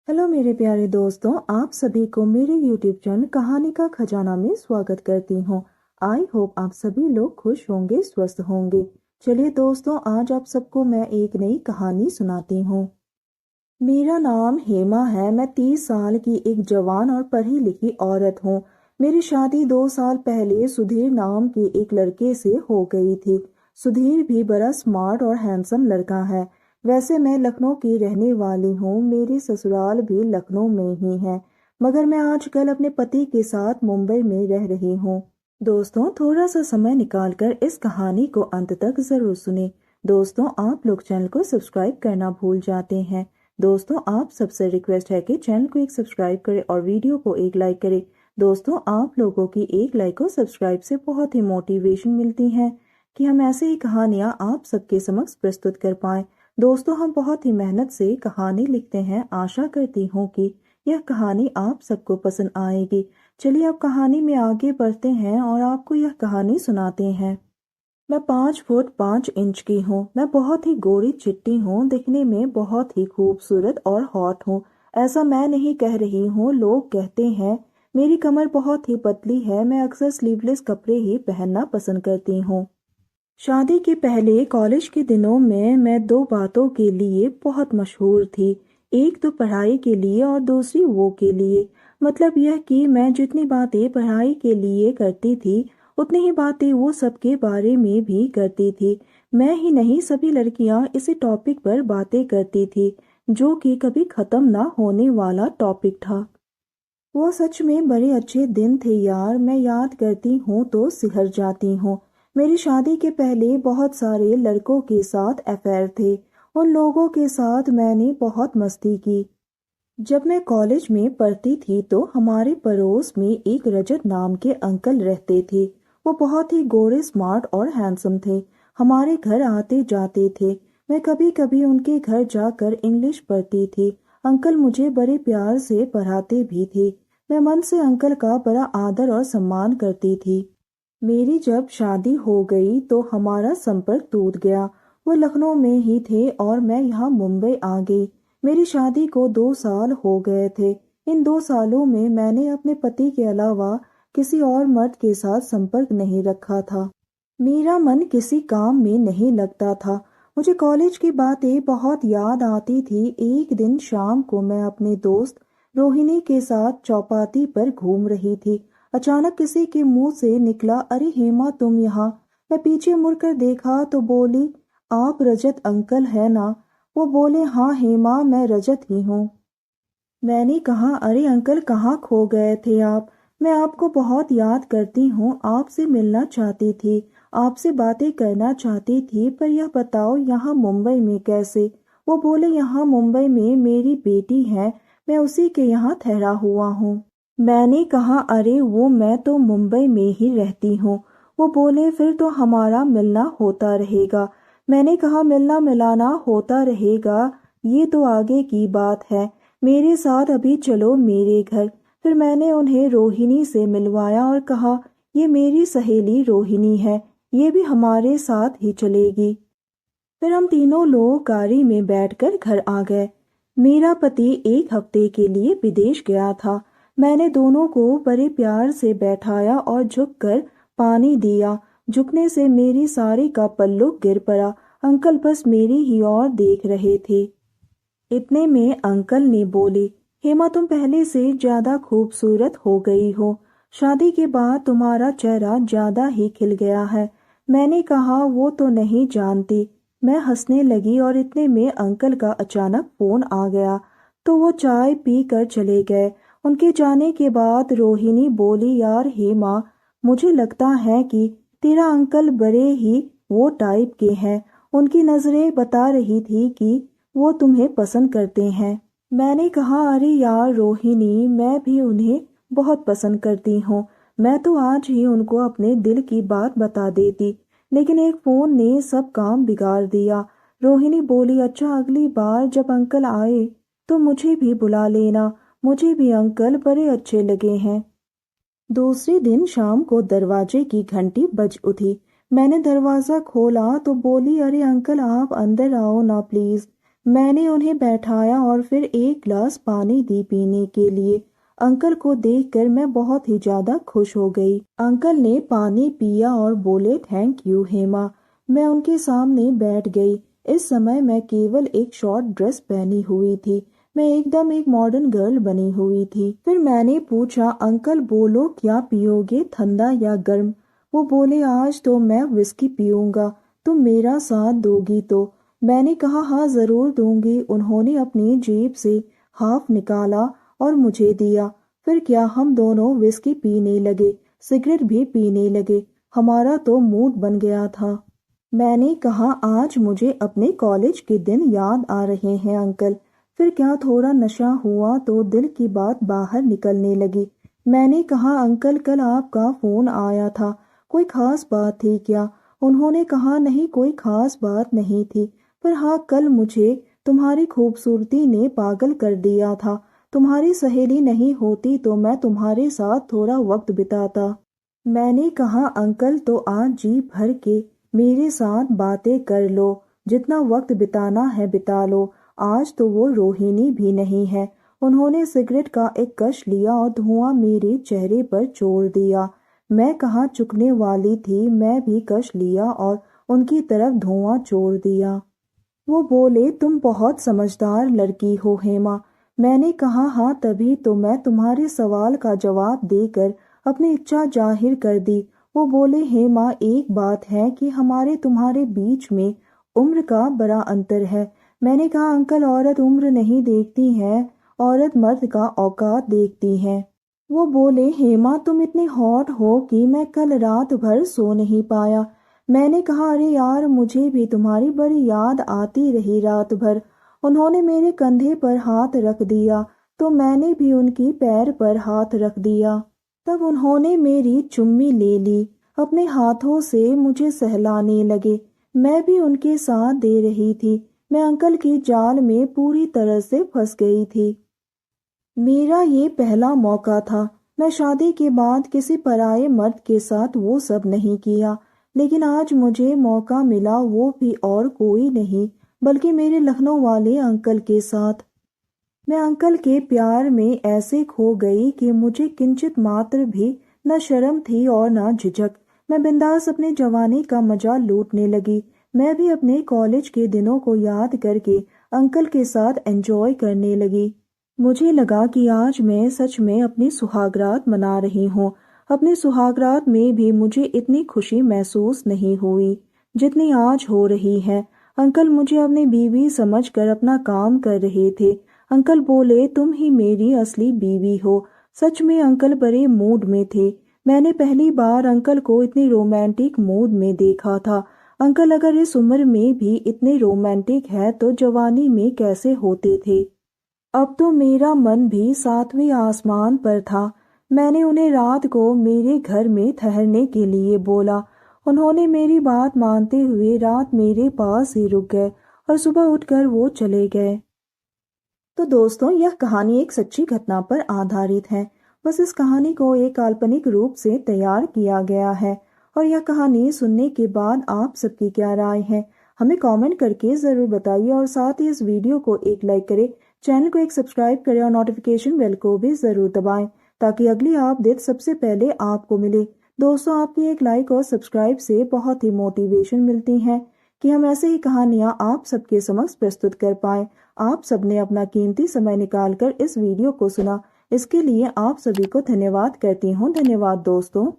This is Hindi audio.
हेलो मेरे प्यारे दोस्तों, आप सभी को मेरे YouTube चैनल कहानी का खजाना में स्वागत करती हूँ। आई होप आप सभी लोग खुश होंगे, स्वस्थ होंगे। चलिए दोस्तों, आज आप सबको मैं एक नई कहानी सुनाती हूँ। मेरा नाम हेमा है। मैं 30 साल की एक जवान और पढ़ी लिखी औरत हूँ। मेरी शादी 2 साल पहले सुधीर नाम के एक लड़के से हो गई थी। सुधीर भी बड़ा स्मार्ट और हैंडसम लड़का है। वैसे मैं लखनऊ की रहने वाली हूँ। मेरी ससुराल भी लखनऊ में ही है, मगर मैं आजकल अपने पति के साथ मुंबई में रह रही हूँ। दोस्तों, थोड़ा सा समय निकालकर इस कहानी को अंत तक जरूर सुने। दोस्तों, आप लोग चैनल को सब्सक्राइब करना भूल जाते हैं। दोस्तों, आप सबसे रिक्वेस्ट है कि चैनल को एक सब्सक्राइब करें और वीडियो को एक लाइक करें। दोस्तों, आप लोगों की एक लाइक और सब्सक्राइब से बहुत ही मोटिवेशन मिलती है कि हम ऐसे ही कहानियां आप सबके समक्ष प्रस्तुत कर पाएं। दोस्तों, हम बहुत ही मेहनत से कहानी लिखते हैं। आशा करती हूँ कि यह कहानी आप सबको पसंद आएगी। चलिए अब कहानी में आगे बढ़ते हैं और आपको यह कहानी सुनाते हैं। मैं 5 फुट 5 इंच की हूँ। मैं बहुत ही गोरी चिट्टी हूँ, दिखने में बहुत ही खूबसूरत और हॉट हूँ। ऐसा मैं नहीं कह रही हूँ, लोग कहते हैं। मेरी कमर बहुत ही पतली है। मैं अक्सर स्लीवलेस कपड़े ही पहनना पसंद करती हूँ। शादी के पहले कॉलेज के दिनों में मैं दो बातों के लिए बहुत मशहूर थी। एक तो पढ़ाई के लिए और दूसरी वो के लिए। मतलब यह कि मैं जितनी बातें पढ़ाई के लिए करती थी, उतनी ही बातें वो सबके बारे में भी करती थी। मैं ही नहीं, सभी लड़कियां इसी टॉपिक पर बातें करती थी, जो कि कभी खत्म ना होने वाला टॉपिक था। वो सच में बड़े अच्छे दिन थे यार। मैं याद करती हूँ तो सिहर जाती हूँ। मेरी शादी के पहले बहुत सारे लड़कों के साथ अफेयर थे। उन लोगों के साथ मैंने बहुत मस्ती की। जब मैं कॉलेज में पढ़ती थी तो हमारे पड़ोस में एक रजत नाम के अंकल रहते थे। वो बहुत ही गोरे, स्मार्ट और हैंडसम थे। हमारे घर आते जाते थे। मैं कभी कभी उनके घर जाकर इंग्लिश पढ़ती थी। अंकल मुझे बड़े प्यार से पढ़ाते भी थे। मैं मन से अंकल का बड़ा आदर और सम्मान करती थी। मेरी जब शादी हो गई तो हमारा संपर्क टूट गया। वो लखनऊ में ही थे और मैं यहाँ मुंबई आ गई। मेरी शादी को 2 साल हो गए थे। इन 2 सालों में मैंने अपने पति के अलावा किसी और मर्द के साथ संपर्क नहीं रखा था। मेरा मन किसी काम में नहीं लगता था। मुझे कॉलेज की बातें बहुत याद आती थी। एक दिन शाम को मैं अपने दोस्त रोहिणी के साथ चौपाटी पर घूम रही थी। अचानक किसी के मुंह से निकला, अरे हेमा, तुम यहाँ। मैं पीछे मुड़कर देखा तो बोली, आप रजत अंकल है ना? वो बोले, हाँ हेमा, मैं रजत ही हूँ। मैंने कहा, अरे अंकल, कहाँ खो गए थे आप? मैं आपको बहुत याद करती हूँ। आपसे मिलना चाहती थी, आपसे बातें करना चाहती थी, पर यह बताओ यहाँ मुंबई में कैसे? वो बोले, यहाँ मुंबई में मेरी बेटी है, मैं उसी के यहाँ ठहरा हुआ हूँ। मैंने कहा, अरे वो मैं तो मुंबई में ही रहती हूँ। वो बोले, फिर तो हमारा मिलना होता रहेगा। मैंने कहा, मिलना मिलाना होता रहेगा, ये तो आगे की बात है। मेरे साथ अभी चलो मेरे घर। फिर मैंने उन्हें रोहिणी से मिलवाया और कहा, ये मेरी सहेली रोहिणी है, ये भी हमारे साथ ही चलेगी। फिर हम तीनों लोग गाड़ी में बैठकर घर आ गए। मेरा पति 1 हफ्ते के लिए विदेश गया था। मैंने दोनों को बड़े प्यार से बैठाया और झुककर पानी दिया। झुकने से मेरी साड़ी का पल्लू गिर पड़ा। अंकल बस मेरी ही ओर देख रहे थे। इतने में अंकल ने बोले, हेमा, तुम पहले से ज्यादा खूबसूरत हो गई हो। शादी के बाद तुम्हारा चेहरा ज्यादा ही खिल गया है। मैंने कहा, वो तो नहीं जानती। मैं हंसने लगी और इतने में अंकल का अचानक फोन आ गया, तो वो चाय पी कर चले गए। उनके जाने के बाद रोहिणी बोली, यार हेमा, मुझे लगता है कि तेरा अंकल बड़े ही वो टाइप के हैं। उनकी नजरें बता रही थी कि वो तुम्हें पसंद करते हैं। मैंने कहा, अरे यार रोहिणी, मैं भी उन्हें बहुत पसंद करती हूँ। मैं तो आज ही उनको अपने दिल की बात बता देती, लेकिन एक फोन ने सब काम बिगाड़ दिया। रोहिणी बोली, अच्छा, अगली बार जब अंकल आए तो मुझे भी बुला लेना। मुझे भी अंकल बड़े अच्छे लगे हैं। दूसरे दिन शाम को दरवाजे की घंटी बज उठी। मैंने दरवाजा खोला तो बोली, अरे अंकल, आप अंदर आओ ना प्लीज। मैंने उन्हें बैठाया और फिर एक गिलास पानी दी पीने के लिए। अंकल को देखकर मैं बहुत ही ज्यादा खुश हो गई। अंकल ने पानी पिया और बोले, थैंक यू हेमा। मैं उनके सामने बैठ गई। इस समय मैं केवल एक शॉर्ट ड्रेस पहनी हुई थी। मैं एकदम एक मॉडर्न गर्ल बनी हुई थी। फिर मैंने पूछा, अंकल बोलो क्या पियोगे, ठंडा या गर्म? वो बोले, आज तो मैं विस्की पीऊंगा, तुम मेरा साथ दोगी तो? मैंने कहा, हाँ जरूर दूंगी। उन्होंने अपनी जेब से हाफ निकाला और मुझे दिया। फिर क्या हम दोनों विस्की पीने लगे, सिगरेट भी पीने लगे। हमारा तो मूड बन गया था। मैंने कहा, आज मुझे अपने कॉलेज के दिन याद आ रहे हैं अंकल। फिर क्या थोड़ा नशा हुआ तो दिल की बात बाहर निकलने लगी। मैंने कहा, अंकल कल आपका फोन आया था, कोई खास बात थी क्या? उन्होंने कहा, नहीं कोई खास बात नहीं थी, पर हाँ कल मुझे तुम्हारी खूबसूरती ने पागल कर दिया था। तुम्हारी सहेली नहीं होती तो मैं तुम्हारे साथ थोड़ा वक्त बिताता। मैंने कहा, अंकल तो आज जी भर के मेरे साथ बातें कर लो, जितना वक्त बिताना है बिता लो। आज तो वो रोहिणी भी नहीं है। उन्होंने सिगरेट का एक कश लिया और धुआं मेरे चेहरे पर छोड़ दिया। मैं कहाँ चुकने वाली थी, मैं भी कश लिया और उनकी तरफ धुआं छोड़ दिया। वो बोले, तुम बहुत समझदार लड़की हो हेमा। मैंने कहा, हाँ तभी तो मैं तुम्हारे सवाल का जवाब देकर अपनी इच्छा जाहिर कर दी। वो बोले, हेमा एक बात है कि हमारे तुम्हारे बीच में उम्र का बड़ा अंतर है। मैंने कहा, अंकल औरत उम्र नहीं देखती है, औरत मर्द का औकात देखती है। वो बोले, हेमा तुम इतनी हॉट हो कि मैं कल रात भर सो नहीं पाया। मैंने कहा, अरे यार मुझे भी तुम्हारी बड़ी याद आती रही रात भर। उन्होंने मेरे कंधे पर हाथ रख दिया तो मैंने भी उनकी पैर पर हाथ रख दिया। तब उन्होंने मेरी चुम्मी ले ली, अपने हाथों से मुझे सहलाने लगे। मैं भी उनके साथ दे रही थी। मैं अंकल की जाल में पूरी तरह से फंस गई थी। मेरा ये पहला मौका था। मैं शादी के बाद किसी पराये मर्द के साथ वो सब नहीं किया, लेकिन आज मुझे मौका मिला, वो भी और कोई नहीं बल्कि मेरे लखनऊ वाले अंकल के साथ। मैं अंकल के प्यार में ऐसे खो गई कि मुझे किंचित मात्र भी न शर्म थी और न झिझक। मैं बिंदास अपने जवानी का मजा लूटने लगी। मैं भी अपने कॉलेज के दिनों को याद करके अंकल के साथ एंजॉय करने लगी। मुझे लगा कि आज मैं सच में अपनी सुहागरात मना रही हूँ। अपनी सुहागरात में भी मुझे इतनी खुशी महसूस नहीं हुई जितनी आज हो रही है। अंकल मुझे अपनी बीवी समझकर अपना काम कर रहे थे। अंकल बोले, तुम ही मेरी असली बीवी हो। सच में अंकल बड़े मूड में थे। मैंने पहली बार अंकल को इतनी रोमांटिक मूड में देखा था। अंकल अगर इस उम्र में भी इतने रोमांटिक है तो जवानी में कैसे होते थे। अब तो मेरा मन भी सातवें आसमान पर था। मैंने उन्हें रात को मेरे घर में ठहरने के लिए बोला। उन्होंने मेरी बात मानते हुए रात मेरे पास ही रुक गए और सुबह उठकर वो चले गए। तो दोस्तों, यह कहानी एक सच्ची घटना पर आधारित है। बस इस कहानी को एक काल्पनिक रूप से तैयार किया गया है। और यह कहानी सुनने के बाद आप सबकी क्या राय है, हमें कमेंट करके ज़रूर बताइए। और साथ ही इस वीडियो को एक लाइक करें, चैनल को एक सब्सक्राइब करें और नोटिफिकेशन बेल को भी ज़रूर दबाएं ताकि अगली अपडेट सबसे पहले आपको मिले। दोस्तों, आपकी एक लाइक और सब्सक्राइब से बहुत ही मोटिवेशन मिलती है कि हम ऐसे ही कहानियाँ आप सबके समक्ष प्रस्तुत कर पाएं। आप सबने अपना कीमती समय निकालकर इस वीडियो को सुना, इसके लिए आप सभी को धन्यवाद करती हूँ। धन्यवाद दोस्तों।